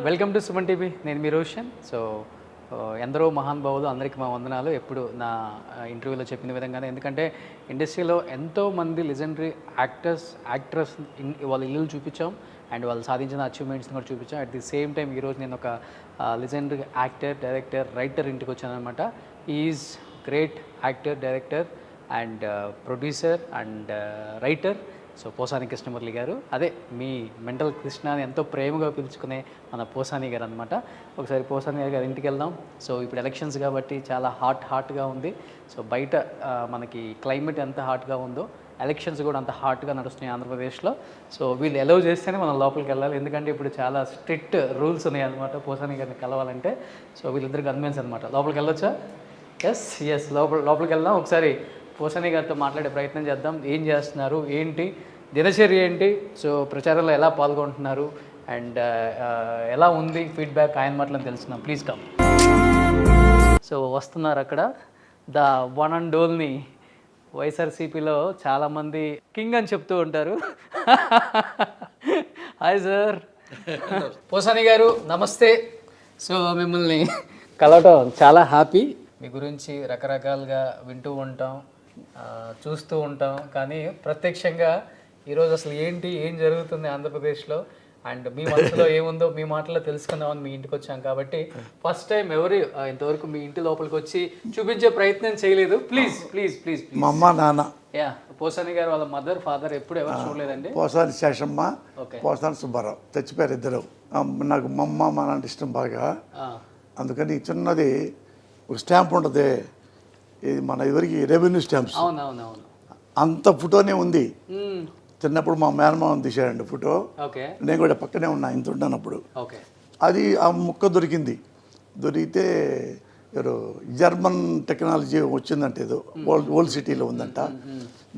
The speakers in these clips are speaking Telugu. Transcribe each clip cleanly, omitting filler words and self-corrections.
Welcome to Suman TV. నేను మీ రోషన్. సో ఎందరో మహానుభావులు, అందరికీ మా వందనాలు. ఎప్పుడు నా ఇంటర్వ్యూలో చెప్పిన విధంగానే, ఎందుకంటే ఇండస్ట్రీలో ఎంతోమంది లెజెండరీ యాక్ట్రెస్ వాళ్ళ ఇల్లు చూపించాం అండ్ వాళ్ళు సాధించిన అచీవ్మెంట్స్ని కూడా చూపించాం. అట్ ది సేమ్ టైం ఈరోజు నేను ఒక లెజెండరీ యాక్టర్, డైరెక్టర్, రైటర్ ఇంటికి వచ్చాను అనమాట. Is great actor, director and producer and writer. So Posani Krishnamurali గారు, అదే మీ మెంటల్ కృష్ణ అని ఎంతో ప్రేమగా పిలుచుకునే మన పోసాని గారు అనమాట. ఒకసారి పోసాని గారు ఇంటికి వెళ్దాం. సో ఇప్పుడు ఎలక్షన్స్ కాబట్టి చాలా హాట్గా ఉంది. సో బయట మనకి క్లైమేట్ ఎంత హాట్గా ఉందో, ఎలక్షన్స్ కూడా అంత హాట్గా నడుస్తున్నాయి ఆంధ్రప్రదేశ్లో. సో వీళ్ళు అలౌ చేస్తేనే మనం లోపలికి వెళ్ళాలి, ఎందుకంటే ఇప్పుడు చాలా స్ట్రిక్ట్ రూల్స్ ఉన్నాయి అనమాట పోసాని గారిని కలవాలంటే. సో వీళ్ళిద్దరికి కన్విన్స్ అనమాట. లోపలికి వెళ్ళొచ్చా? ఎస్ లోపలికి వెళ్దాం. ఒకసారి పోసాని గారితో మాట్లాడే ప్రయత్నం చేద్దాం. ఏం చేస్తున్నారు, ఏంటి దినచర్య ఏంటి, సో ప్రచారంలో ఎలా పాల్గొంటున్నారు అండ్ ఎలా ఉంది ఫీడ్బ్యాక్, ఆయన మాటలను తెలుసుకుందాం. Please come. సో వస్తున్నారు అక్కడ ద వన్ అండ్ ఓన్లీ. వైఎస్ఆర్సీపీలో చాలామంది కింగ్ అని చెప్తూ ఉంటారు. Hi sir. పోసాని గారు నమస్తే. సో మిమ్మల్ని కలవటం చాలా హ్యాపీ. మీ గురించి రకరకాలుగా వింటూ ఉంటాం, చూస్తూ ఉంటాం, కానీ ప్రత్యక్షంగా ఈరోజు అసలు ఏం జరుగుతుంది ఆంధ్రప్రదేశ్లో అండ్ మీ మనసులో ఏముందో మీ మాటలో తెలుసుకుందామని మీ ఇంటికి వచ్చాం. కాబట్టి ఫస్ట్ టైం ఇంతవరకు మీ ఇంటి లోపలికి వచ్చి చూపించే ప్రయత్నం చేయలేదు. ప్లీజ్ మా అమ్మ నాన్న, యా పోసాని గారు వాళ్ళ మదర్ ఫాదర్ ఎప్పుడు ఎవరు చూడలేదండి. పోసాని శేషమ్మ, పోసాని సుబ్బారావు చచ్చిపోయారు ఇద్దరు. నాకు మా అమ్మ మా నాన్న ఇష్టం బాగా, అందుకని చిన్నది ఒక స్టాంప్ ఉంటుంది, ఇది మన ఎవరికి రెవెన్యూ స్టాంప్స్, అవునవునవును, అంత ఫోటోనే ఉంది. చిన్నప్పుడు మా మేనమామ తీశాడండి ఫోటో, నేను కూడా పక్కనే ఉన్నా ఇంత ఉన్నానప్పుడు. అది ఆ ముక్క దొరికితే ఎవరు జర్మన్ టెక్నాలజీ వచ్చిందంటే ఏదో ఓల్డ్ సిటీలో ఉందంట,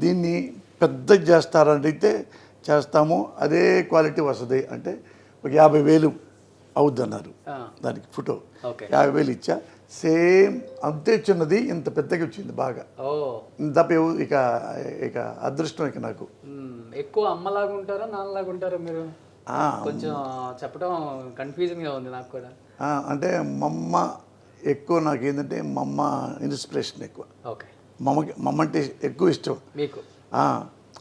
దీన్ని పెద్ద చేస్తారంటే చేస్తాము, అదే క్వాలిటీ వస్తుంది అంటే ఒక 50,000 అవుద్ది అన్నారు దానికి. ఫోటో 50,000 ఇచ్చా, సేమ్ అంతే చిన్నది, ఇంత పెద్దగా వచ్చింది బాగా. తప్ప ఇక అదృష్టం ఇక నాకు. ఎక్కువ అమ్మలాగా ఉంటారా నాన్నలాగా ఉంటారా మీరు? కొంచెం చెప్పడం కన్ఫ్యూజన్గా ఉంది నాకు కూడా. అంటే మా అమ్మ ఎక్కువ, నాకు ఏంటంటే మా అమ్మ ఇన్స్పిరేషన్ ఎక్కువ. మా అమ్మ అంటే ఎక్కువ ఇష్టం మీకు.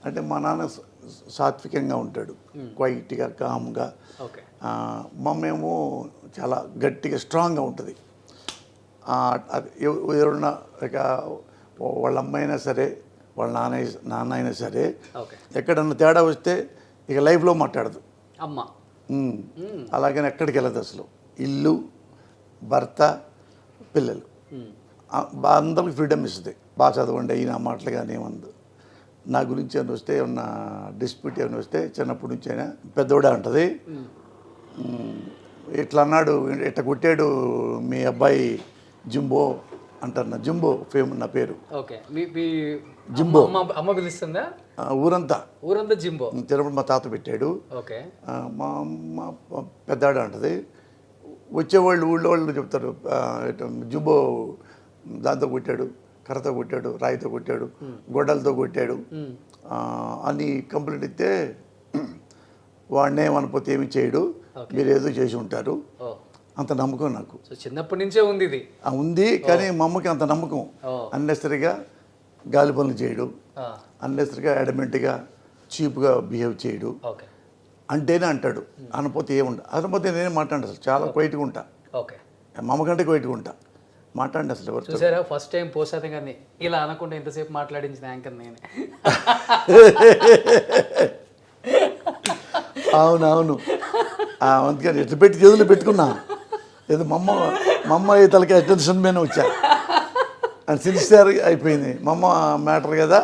అంటే మా నాన్న సాత్వికంగా ఉంటాడు, క్వైట్గా కామ్గా. మా అమ్మ ఏమో చాలా గట్టిగా స్ట్రాంగ్గా ఉంటుంది. ఎవరున్నా ఇక వాళ్ళ అమ్మ అయినా సరే, వాళ్ళ నాన్న అయినా సరే, ఎక్కడన్నా తేడా వస్తే ఇక లైఫ్లో మాట్లాడదు అమ్మ. అలాగని ఎక్కడికి వెళ్ళదు అసలు. ఇల్లు, భర్త, పిల్లలు అందరికి ఫ్రీడమ్ ఇస్తుంది. బాగా చదవండి అయినా మాటలు కానీ ఏమందు. నా గురించి ఏమైనా వస్తే, ఏమన్నా డిస్ప్యూట్ ఏమైనా వస్తే చిన్నప్పటి నుంచి అయినా పెద్దోడే ఉంటుంది. ఇట్లా అన్నాడు, ఇట్లా కొట్టాడు మీ అబ్బాయి జింబో అంటారు. నా జింబో నా పేరు జింబో. అమ్మ పిలుస్తుందా? ఊరంతా జింబో. చిన్నప్పుడు మా తాత పెట్టాడు. మా అమ్మ పెద్దాడు అంటది. వచ్చేవాళ్ళు ఊళ్ళో వాళ్ళు చెప్తారు, జింబో దాంతో కొట్టాడు, కర్రతో కొట్టాడు, రాయితో కొట్టాడు, గొడ్డలతో కొట్టాడు అని కంప్లైంట్ ఇస్తే, వాడినే మనపోతే ఏమి చేయడు, మీరు ఏదో చేసి ఉంటారు, అంత నమ్మకం నాకు. చిన్నప్పటి నుంచే ఉంది ఇది. ఉంది, కానీ మా అమ్మకి అంత నమ్మకం. అన్నెసరిగా గాలి పనులు చేయడు, అన్నెసరిగా అడమెంట్గా చీప్గా బిహేవ్ చేయడు అంటేనే అంటాడు. అనపోతే ఏముండదు. అనపోతే నేనే మాట్లాడు, అసలు చాలా క్వైట్గా ఉంటా. మా అమ్మ కంటే క్వైట్గా ఉంటా, మాట్లాడండి అసలు. ఎవరు చూసారా ఫస్ట్ టైం పోసాని గారిని ఇలా అనకుండా ఇంతసేపు మాట్లాడించిన యాంకర్ నేనే. అవునవును, అందుకని ఎట్లా పెట్టి చేతులు పెట్టుకున్నా. ఏదో మా అమ్మ తలకి అటెన్షన్ మీద వచ్చా, అని సిన్సియర్ అయిపోయింది. మా అమ్మ మ్యాటర్ కదా,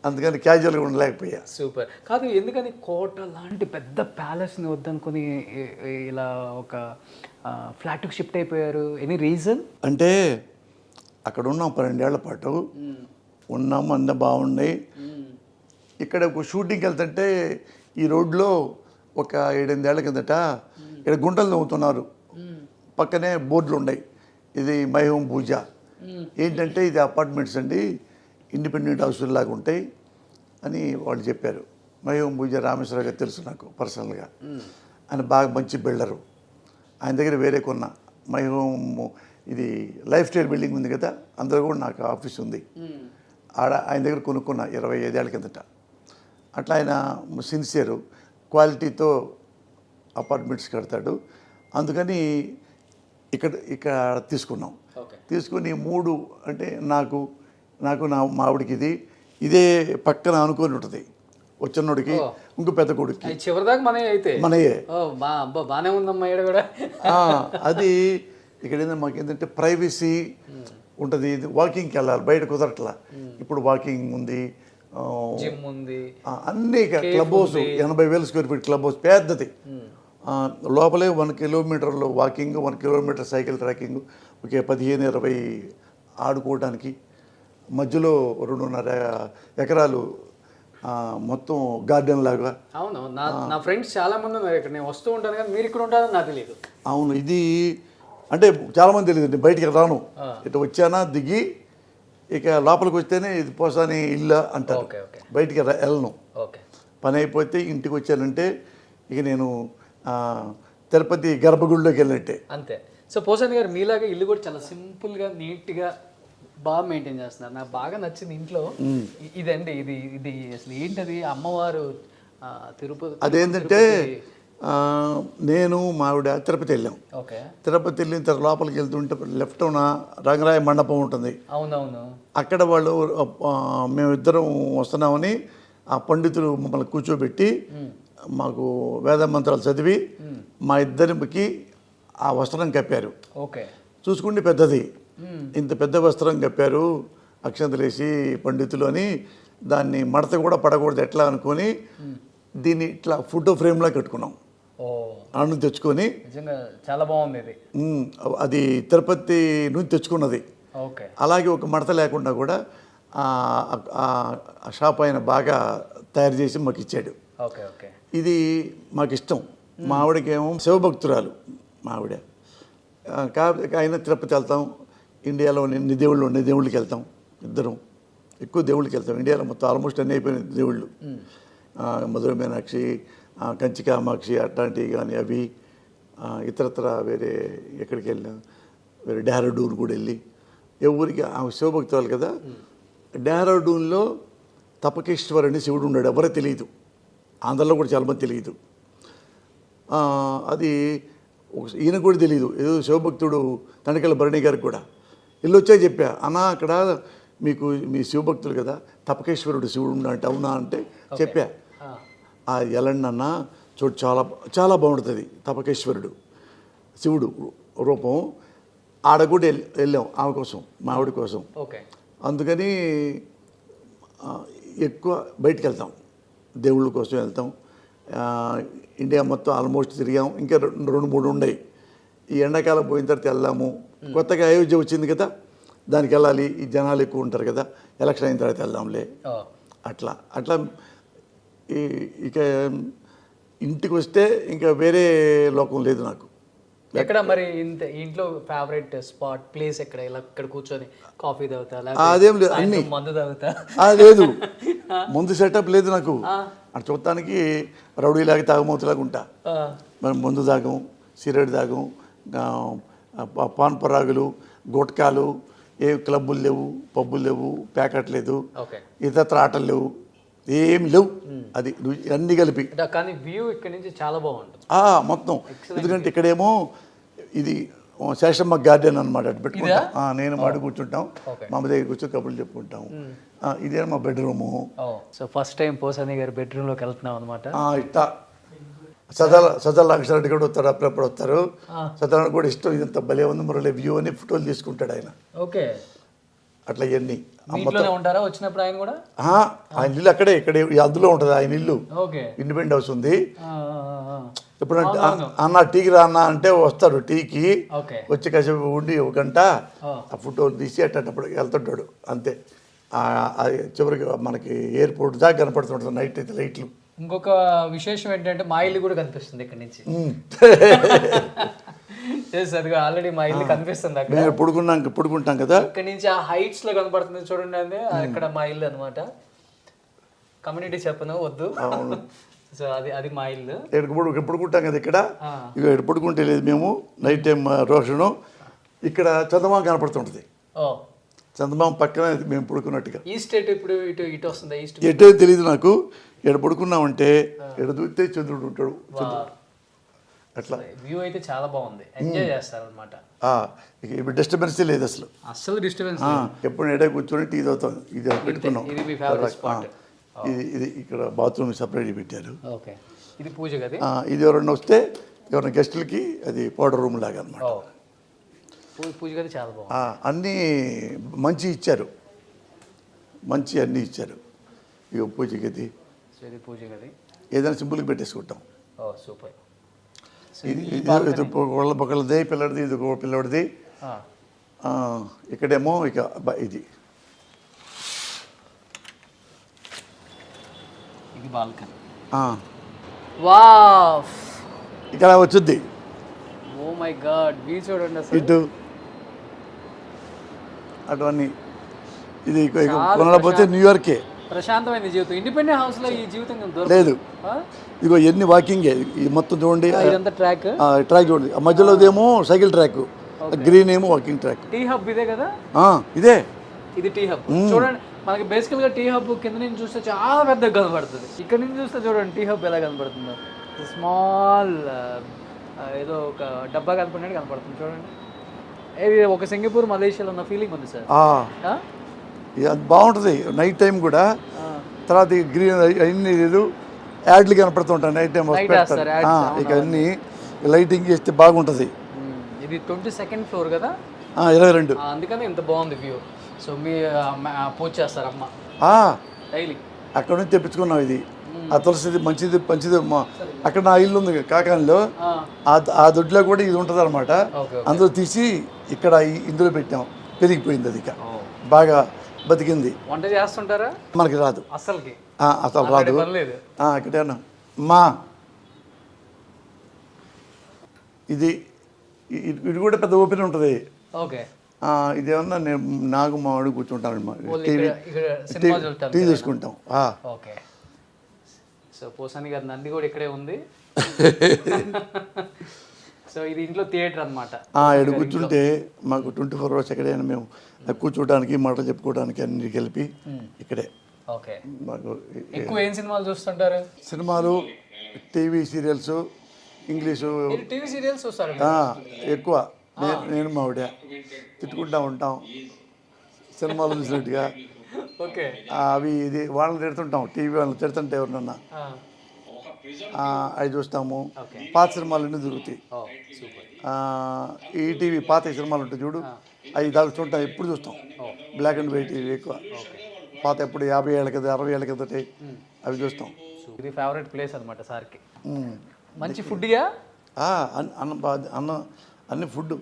అందుకని క్యాజువల్గా ఉండలేకపోయా. సూపర్. కాదు, ఎందుకని కోట లాంటి పెద్ద ప్యాలెస్ని వద్దనుకొని ఇలా ఒక ఫ్లాట్కి షిఫ్ట్ అయిపోయారు? Any reason? అంటే అక్కడ ఉన్నాం 12 ఏళ్ల పాటు ఉన్నాము, అంతా బాగున్నాయి. ఇక్కడ ఒక షూటింగ్కి వెళ్తుంటే ఈ రోడ్లో ఒక 7-8 ఏళ్ల కిందట ఇక్కడ గుంటలు తవ్వుతున్నారు, పక్కనే బోర్డులు ఉన్నాయి, ఇది మై హోమ్ పూజ. ఏంటంటే ఇది అపార్ట్మెంట్స్ అండి, ఇండిపెండెంట్ హౌస్లు లాగా ఉంటాయి అని వాళ్ళు చెప్పారు. మై హోమ్ పూజ రామేశ్వరరావు గారు తెలుసు నాకు పర్సనల్గా, ఆయన బాగా మంచి బిల్డరు. ఆయన దగ్గర వేరే కొన్నా మై హోమ్ ఇది లైఫ్ స్టైల్ బిల్డింగ్ ఉంది కదా, అందులో కూడా నాకు ఆఫీస్ ఉంది. ఆడ ఆయన దగ్గర కొనుక్కున్నా 25 ఏళ్ళ కిందట. అట్లా ఆయన సిన్సియరు, క్వాలిటీతో అపార్ట్మెంట్స్ కడతాడు. అందుకని ఇక్కడ తీసుకున్నాం. తీసుకుని 3 అంటే నాకు నా మావిడికి ఇదే పక్కన అనుకొని ఉంటుంది. వచ్చినోడికి ఇంకో పెద్ద కొడుకు చివరిదాకా మనయే. బాగానే ఉందమ్మా ఇక్కడ కూడా. అది ఇక్కడ ఏంటంటే మాకు ఏంటంటే ప్రైవసీ ఉంటుంది. వాకింగ్కి వెళ్ళాలి, బయట కుదరట్లా. ఇప్పుడు వాకింగ్ ఉంది, జిమ్ ఉంది, అన్నీ club house 80,000 square feet club house పెద్దది. లోపలే 1 కిలోమీటర్లో వాకింగ్, 1 కిలోమీటర్ సైకిల్ ట్రాకింగ్, ఒకే 15-20 ఆడుకోవడానికి. మధ్యలో 2.5 ఎకరాలు మొత్తం గార్డెన్ లాగా. అవును, నా ఫ్రెండ్స్ చాలా మంది ఉన్నారు ఇక్కడ. నేను వస్తూ ఉంటాను కానీ మీరు ఇక్కడ ఉంటారని నాకు తెలియదు. అవును, ఇది అంటే చాలామంది తెలియదు. నేను బయటికి రాను, ఇటు వచ్చానా దిగి ఇక లోపలికి వస్తేనే ఇది పోసాని ఇల్లు అంటారు. బయటికి వెళ్ళను. పని అయిపోతే ఇంటికి వచ్చానంటే ఇక నేను తిరుపతి గర్భగుడిలోకి వెళ్ళినట్టే అంతే. సో పోసాని గారు మీలాగా ఇల్లు కూడా చాలా సింపుల్గా నీట్గా బాగా మెయింటైన్ చేస్తున్నారు. నాకు బాగా నచ్చింది ఇంట్లో ఇదండి. ఇది అసలు ఏంటది, అమ్మవారు తిరుపతి. అదేంటంటే నేను మావిడ తిరుపతి వెళ్ళాం. తిరుపతి వెళ్ళిన తర్వాత లోపలికి వెళ్తుంటే లెఫ్ట్ రంగరాయ మండపం ఉంటుంది. అవునవును. అక్కడ వాళ్ళు మేమిద్దరం వస్తున్నామని ఆ పండితులు మమ్మల్ని కూర్చోబెట్టి మాకు వేద మంత్రాలు చదివి మా ఇద్దరికి ఆ వస్త్రం కప్పారు. చూసుకుంటే పెద్దది, ఇంత పెద్ద వస్త్రం కప్పారు అక్షంతలేసి పండితులు అని. దాన్ని మడత కూడా పడకూడదు ఎట్లా అనుకొని దీన్ని ఇట్లా ఫోటో ఫ్రేమ్లా కట్టుకున్నాం. అన్ను తెచ్చుకొని చాలా బాగుంది. అది తిరుపతి నుంచి తెచ్చుకున్నది. అలాగే ఒక మడత లేకుండా కూడా ఆ షాప్ ఆయన బాగా తయారు చేసి మాకు ఇచ్చాడు. ఇది మాకు ఇష్టం. మా ఆవిడకేమో శివభక్తురాలు మా ఆవిడ. కాబట్టి ఆయన తిరుపతి వెళ్తాం, ఇండియాలో ఎన్ని దేవుళ్ళకి వెళ్తాం. ఇద్దరం ఎక్కువ దేవుళ్ళకి వెళ్తాం. ఇండియాలో మొత్తం ఆల్మోస్ట్ అన్నీ అయిపోయినాయి దేవుళ్ళు. మధుర మీనాక్షి, కంచి కామాక్షి అట్లాంటివి కానీ అవి. ఇతరత్ర వేరే ఎక్కడికి వెళ్ళాం, వేరే డెహ్రాడూన్ కూడా వెళ్ళి ఎవరికి శివభక్తురాలు కదా. డెహ్రాడూన్లో తపకేశ్వర్ అని శివుడు ఉన్నాడు, ఎవరో తెలియదు. ఆంధ్రలో కూడా చాలామంది తెలియదు. అది ఈయన కూడా తెలియదు. ఏదో శివభక్తుడు తణికల భరణి గారికి కూడా ఇల్లు వచ్చా చెప్పా, అన్న అక్కడ మీకు మీ శివభక్తులు కదా తపకేశ్వరుడు శివుడు అంటే అవునా అంటే చెప్పా. ఎలండి అన్న చూడు, చాలా చాలా బాగుంటుంది తపకేశ్వరుడు శివుడు రూపం. ఆడ కూడా వెళ్ళాం ఆమె కోసం, మా ఆవిడ కోసం. అందుకని ఎక్కువ బయటికి వెళ్తాం, దేవుళ్ళ కోసం వెళ్తాం. ఇండియా మొత్తం ఆల్మోస్ట్ తిరిగాం. ఇంకా 2-3 ఉన్నాయి. ఈ ఎండాకాలం పోయిన తర్వాత వెళ్దాము. కొత్తగా అయోధ్య వచ్చింది కదా, దానికి వెళ్ళాలి. ఈ జనాలు ఎక్కువ ఉంటారు కదా, ఎలక్షన్ అయిన తర్వాత వెళ్దాంలే. అట్లా ఇక ఇంటికి వస్తే ఇంకా వేరే లోకం లేదు నాకు. ఎక్కడ మరి ఇంట్లో ఫేవరెట్ స్పాట్ ప్లేస్ ఎక్కడ? ఇలా ఇక్కడ కూర్చొని కాఫీ తాగుతా, అదేం లేదు, అన్ని మందు తాగుతా లేదు. ముందు సెటప్ లేదు నాకు. అటు చూడటానికి రౌడీలాగా తాగమూతలాగా ఉంటా. మరి మందు తాగం, సిగరెట్ తాగం, పాన్ పరాగులు, గుట్కాలు, ఏ క్లబ్బులు లేవు, పబ్బులు లేవు, ప్యాకెట్ లేదు, ఇతర ఆటలు లేవు, ఏమి లేవు. అది అన్నీ కలిపి. కానీ వ్యూ ఇక్కడ నుంచి చాలా బాగుంటుంది మొత్తం. ఎందుకంటే ఇక్కడేమో ఇది శేషమ్మ గార్డెన్ అనమాట. అటు పెట్టుకుంటాం, నేను మాడి కూర్చుంటాం, మా అమ్మ దగ్గర కూర్చొని కబుర్లు చెప్పుకుంటాం. ఇదే మా bedroom. So first time Posani గారి బెడ్రూమ్లోకి వెళ్తున్నాం అనమాట. ఇట్లా సజల్ రామకృష్ణారెడ్డి కూడా వస్తారు, అప్పుడప్పుడు వస్తారు. సజల్ కూడా ఇష్టం, ఇదంతా భలే ఉంది మురళి వ్యూ అని ఫోటోలు తీసుకుంటాడు ఆయన. అట్లా ఇవన్నీ ఉంటారా వచ్చినప్పుడు ఆయన కూడా? ఆయన ఇల్లు ఇక్కడే అందులో ఉంటుంది. ఆయన ఇల్లు ఇండిపెండెంట్ హౌస్ ఉంది. ఇప్పుడు అన్న టీకి రా అన్న అంటే వస్తాడు. టీకి వచ్చి కాసేపు ఉండి 1 గంట ఆ ఫోటోలు తీసి అట్టప్పుడు వెళ్తుంటాడు అంతే. చివరికి మనకి ఎయిర్పోర్ట్ దాకా కనపడుతుంటుంది నైట్ అయితే లైట్లు. ఇంకొక విశేషం ఏంటంటే మా ఇల్లు కూడా కనిపిస్తుంది ఇక్కడ నుంచి. ఆల్రెడీ మా ఇల్లు కనిపిస్తుంది అక్కడ. పడుకుంటాం కదా, ఇక్కడ నుంచి ఆ హైట్స్ లో కనపడుతుంది చూడండి. అక్కడ మా ఇల్లు అనమాట. కమ్యూనిటీ చెప్పను వద్దు. సో అది మా ఇల్లు. ఎప్పుడు పడుకుంటాం కదా ఇక్కడ, ఇక ఎక్కడ పడుకుంటే లేదు మేము నైట్ టైం రోషను. ఇక్కడ చందమామ కనపడుతుంటుంది, చందమామ పక్కన మేము పడుకున్నట్టుగా. ఈస్ట్ ఇప్పుడు ఇటు వస్తుందా? ఈస్ట్ ఎటో తెలియదు నాకు. ఎక్కడ పడుకున్నామంటే ఎక్కడ దూరితే చంద్రుడు ఉంటాడు, అట్లా వ్యూ అయితే చాలా బాగుంది, ఎంజాయ్ చేస్తారు అనమాట. ఇప్పుడు డిస్టర్బెన్స్ లేదు అసలు డిస్టర్బెన్స్. ఎప్పుడు ఎడ కూర్చొని టీ తాగుతాం. ఇది పెట్టుకున్నాం, ఇది మీ ఫేవరెట్ స్పాట్. ఇది ఇక్కడ బాత్రూమ్ సపరేట్ పెట్టారు. ఓకే, ఇది పూజ గది. ఇది ఎవరన్నా వస్తే ఎవరైనా గెస్టులకి అది పౌడర్ రూమ్ లాగా అనమాట. పూజ గది చాలా బాగుంది. అన్నీ మంచి ఇచ్చారు, మంచి అన్నీ ఇచ్చారు. ఇక పూజ గది, ఇది పూజ గది. ఏదైనా సింపుల్గా పెట్టేసుకుంటాం. సూపర్. ఇది ఒకళ్ళది పిల్లడిది, ఇది ఒక పిల్లడిది. ఇక్కడేమో ఇక ఇది బాల్కనీ. వావ్, ఇక్కడ వచ్చుద్ది. ఓ మై గాడ్, వ్యూ చూడండి అసలు. ఇటు అటు అన్ని. ఇది కొనలేకపోతే న్యూయార్కే. ప్రశాంతమైన జీవితం. ఇండిపెండెంట్ హౌస్ లో ఈ జీవితం లేదు. ఇదిగో ఎన్ని వాకింగ్ మొత్తం చూడండి, ట్రాక్ ట్రాక్ చూడండి. మధ్యలో ఏమో సైకిల్ ట్రాక్, గ్రీన్ ఏమో వాకింగ్ ట్రాక్. టీ హబ్ ఇదే కదా? ఇదే, ఇది టీ హబ్. చూడండి, మనకి బేసికల్ గా టీ హబ్ కింద నుంచి చూస్తే చాలా పెద్దగా కనబడుతుంది. ఇక్కడ నుంచి చూస్తే చూడండి టీ హబ్ ఎలా కనబడుతుందో. స్మాల్ ఏదో ఒక డబ్బా కనపడినట్టు కనపడుతుంది చూడండి. ఇది ఒక సింగపూర్ మలేషియాలో ఉన్న ఫీలింగ్ ఉంది సార్. అది బాగుంటుంది నైట్ టైం కూడా. తర్వాత గ్రీన్ అన్ని లేదు యాడ్లు కనపడుతుంటాయి నైట్ టైం. ఇక అన్ని లైటింగ్ చేస్తే బాగుంటుంది. ఇది 22nd ఫ్లోర్ కదా? 22. అందుకని ఇంత బాగుంది వ్యూ. సో మీ పూజ చేస్తారు అమ్మ డైలీ? అక్కడ నుంచి తెప్పించుకున్నాం ఇది. ఆ తులసిది మంచిది మంచిది. అక్కడ నా ఇల్లు ఉంది కాకానిలో, ఆ దొడ్లో కూడా ఇది ఉంటుంది అనమాట. అందులో తీసి ఇక్కడ ఇందులో పెట్టాం, పెరిగిపోయింది అది. ఇక బాగా బతికింది. వంట చేస్తుంటారా? మనకి రాదు అసలుకి, అసలు రాదు. ఇక్కడేనా మా ఇది ఇది కూడా పెద్ద ఓపెన్ ఉంటుంది. ఓకే, ఇదేమన్నా నేను నాకు మా వాడు కూర్చుంటాను, టీ తీసుకుంటాం. ఓకే. సో పోసాని గారి నంది కూడా ఇక్కడే ఉంది. సో ఇది ఇంట్లో థియేటర్ అనమాట. ఇక్కడ కూర్చుంటే మాకు 24 hours ఎక్కడైనా మేము కూర్చోడానికి మాటలు చెప్పుకోవడానికి అన్ని కలిపి ఇక్కడే. ఓకే, మాకు ఎక్కువ ఏం సినిమాలు చూస్తుంటారు? సినిమాలు, TV serials, English. TV serials చూస్తారు ఎక్కువ. నేను మా ఆవిడ తిట్టుకుంటా ఉంటాం సినిమాలు చూసినట్టుగా. ఓకే, అవి ఇది వాళ్ళని తిడుతుంటాం, టీవీ వాళ్ళని తిడుతుంటే ఎవరినన్నా అవి చూస్తాము. పాత సినిమాలు అన్నీ దొరుకుతాయి. ఈ టీవీ పాత సినిమాలు ఉంటాయి చూడు, అవి దాకా చూడటం ఎప్పుడు చూస్తాం. బ్లాక్ అండ్ వైట్ ఎక్కువ. పాత ఎప్పుడు 50 ఏళ్ళ కింద 60 ఏళ్ళ కిందట అవి చూస్తాం. ఇది ఫేవరెట్ ప్లేస్ అనమాట సార్కి. మంచి ఫుడ్గా అన్ని ఫుడ్.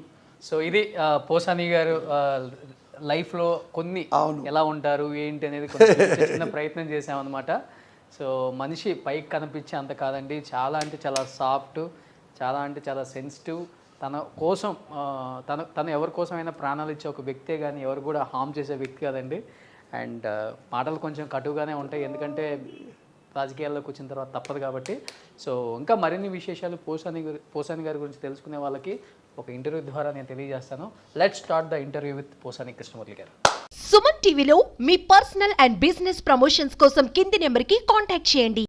సో ఇది పోసాని గారు లైఫ్లో కొన్ని ఎలా ఉంటారు ఏంటి అనేది చిన్న ప్రయత్నం చేసామన్నమాట. సో మనిషి పైకి కనిపించే అంత కాదండి, చాలా అంటే చాలా సాఫ్ట్, చాలా అంటే చాలా సెన్సిటివ్. తన కోసం తను ఎవరి కోసమైనా ప్రాణాలు ఇచ్చే ఒక వ్యక్తే కానీ ఎవరు కూడా హామ్ చేసే వ్యక్తి కాదండి. అండ్ మాటలు కొంచెం కటువుగానే ఉంటాయి, ఎందుకంటే రాజకీయాల్లోకి వచ్చిన తర్వాత తప్పదు కాబట్టి. సో ఇంకా మరిన్ని విశేషాలు పోసాని గారి గురించి తెలుసుకునే వాళ్ళకి ఒక ఇంటర్వ్యూ ద్వారా నేను తెలియజేస్తాను. Let's start the interview with Posani Krishnamurthy గారు. సుమన్ టీవీలో మీ పర్సనల్ అండ్ బిజినెస్ ప్రమోషన్స్ కోసం కింది నెంబర్కి కాంటాక్ట్ చేయండి.